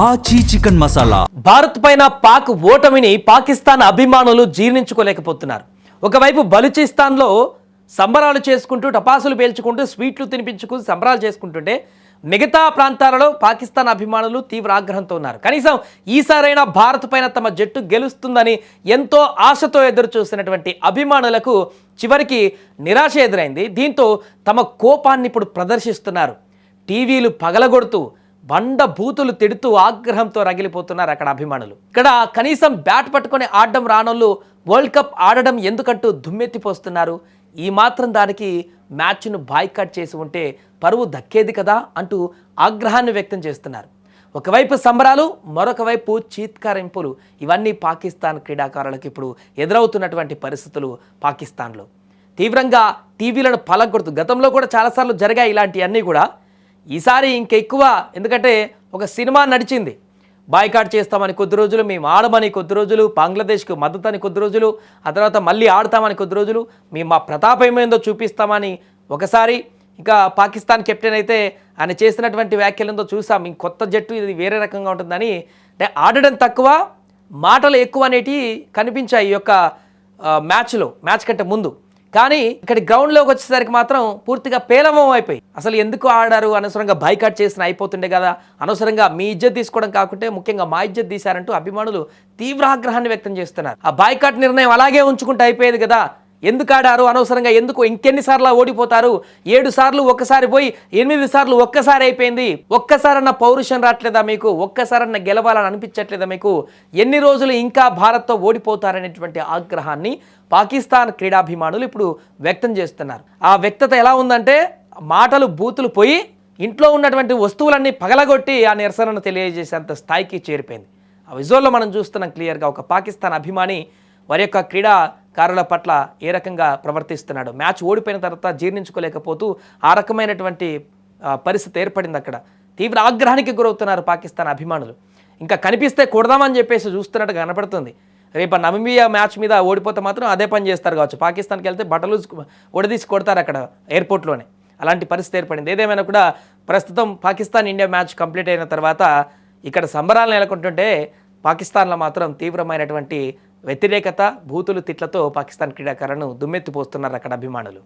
ఆచి చికెన్ మసాలా. భారత్ పైన పాక్ ఓటమిని పాకిస్తాన్ అభిమానులు జీర్ణించుకోలేకపోతున్నారు. ఒకవైపు బలూచిస్తాన్లో సంబరాలు చేసుకుంటూ టపాసులు పేల్చుకుంటూ స్వీట్లు తినిపించుకుంటూ సంబరాలు చేసుకుంటుంటే మిగతా ప్రాంతాలలో పాకిస్తాన్ అభిమానులు తీవ్ర ఆగ్రహంతో ఉన్నారు. కనీసం ఈసారైనా భారత్ పైన తమ జట్టు గెలుస్తుందని ఎంతో ఆశతో ఎదురు చూసినటువంటి అభిమానులకు చివరికి నిరాశ ఎదురైంది. దీంతో తమ కోపాన్ని ఇప్పుడు ప్రదర్శిస్తున్నారు. టీవీలు పగలగొడుతూ బండ బూతులు తిడుతూ ఆగ్రహంతో రగిలిపోతున్నారు అక్కడ అభిమానులు. ఇక్కడ కనీసం బ్యాట్ పట్టుకొని ఆడడం రానోళ్ళు వరల్డ్ కప్ ఆడడం ఎందుకంటూ దుమ్మెత్తిపోస్తున్నారు. ఈ మాత్రం దానికి మ్యాచ్ను బాయ్కాట్ చేసి ఉంటే పరువు దక్కేది కదా అంటూ ఆగ్రహాన్ని వ్యక్తం చేస్తున్నారు. ఒకవైపు సంబరాలు, మరొక వైపు చీత్కారింపులు. ఇవన్నీ పాకిస్తాన్ క్రీడాకారులకు ఇప్పుడు ఎదురవుతున్నటువంటి పరిస్థితులు. పాకిస్తాన్లో తీవ్రంగా టీవీలను పలగొడుతూ, గతంలో కూడా చాలాసార్లు జరిగాయి ఇలాంటివన్నీ కూడా. ఈసారి ఇంకెక్కువ, ఎందుకంటే ఒక సినిమా నడిచింది. బాయ్కాట్ చేస్తామని కొద్ది రోజులు, మేము ఆడమని కొద్ది రోజులు, బంగ్లాదేశ్కు మద్దతు అని కొద్ది రోజులు, ఆ తర్వాత మళ్ళీ ఆడతామని కొద్ది రోజులు, మేము మా ప్రతాపం ఏందో చూపిస్తామని ఒకసారి. ఇంకా పాకిస్తాన్ కెప్టెన్ అయితే ఆయన చేసినటువంటి వ్యాఖ్యలంతో చూసాం, ఇంక కొత్త జట్టు ఇది వేరే రకంగా ఉంటుందని. అంటే ఆడడం తక్కువ, మాటలు ఎక్కువ అనేటివి కనిపించాయి ఈ యొక్క మ్యాచ్ కంటే ముందు. కానీ ఇక్కడ గ్రౌండ్లోకి వచ్చేసరికి మాత్రం పూర్తిగా పేలవం అయిపోయి, అసలు ఎందుకు ఆడారు, అనవసరంగా బాయ్కాట్ చేసిన అయిపోతుండే కదా, అనవసరంగా మీ ఇజ్జత్ తీసుకోవడం కాకుంటే ముఖ్యంగా మా ఇజ్జత్ తీశారంటూ అభిమానులు తీవ్ర ఆగ్రహాన్ని వ్యక్తం చేస్తున్నారు. ఆ బాయ్కాట్ నిర్ణయం అలాగే ఉంచుకుంటే అయిపోయేది కదా, ఎందుకు ఆడారు అనవసరంగా, ఎందుకు ఇంకెన్నిసార్లు ఓడిపోతారు, 7 సార్లు ఒక్కసారి పోయి 8 సార్లు ఒక్కసారి అయిపోయింది, ఒక్కసారన్న పౌరుషం రావట్లేదా మీకు, ఒక్కసారన్న గెలవాలని అనిపించట్లేదా మీకు, ఎన్ని రోజులు ఇంకా భారత్తో ఓడిపోతారనేటువంటి ఆగ్రహాన్ని పాకిస్తాన్ క్రీడాభిమానులు ఇప్పుడు వ్యక్తం చేస్తున్నారు. ఆ వ్యక్తత ఎలా ఉందంటే, మాటలు బూతులు పోయి ఇంట్లో ఉన్నటువంటి వస్తువులన్నీ పగలగొట్టి ఆ నిరసనను తెలియజేసేంత స్థాయికి చేరిపోయింది. ఆ విజువల్లో మనం చూస్తున్నాం క్లియర్గా ఒక పాకిస్తాన్ అభిమాని వారి యొక్క క్రీడాకారుల పట్ల ఏ రకంగా ప్రవర్తిస్తున్నాడు. మ్యాచ్ ఓడిపోయిన తర్వాత జీర్ణించుకోలేకపోతూ ఆ రకమైనటువంటి పరిస్థితి ఏర్పడింది. అక్కడ తీవ్ర ఆగ్రహానికి గురవుతున్నారు పాకిస్తాన్ అభిమానులు. ఇంకా కనిపిస్తే కొడదామని చెప్పేసి చూస్తున్నట్టు కనపడుతుంది. రేపు నమీబియా మ్యాచ్ మీద ఓడిపోతే మాత్రం అదే పని చేస్తారు కావచ్చు. పాకిస్తాన్కి వెళ్తే బట్టలు ఒడదీసి కొడతారు అక్కడ ఎయిర్పోర్ట్లోనే. అలాంటి పరిస్థితి ఏర్పడింది. ఏదేమైనా కూడా ప్రస్తుతం పాకిస్తాన్ ఇండియా మ్యాచ్ కంప్లీట్ అయిన తర్వాత ఇక్కడ సంబరాలు నెలకొంటుంటే పాకిస్తాన్లో మాత్రం తీవ్రమైనటువంటి వ్యతిరేకత, బూతులు తిట్లతో పాకిస్తాన్ క్రీడాకారులను దుమ్మెత్తిపోస్తున్నారు అక్కడ అభిమానులు.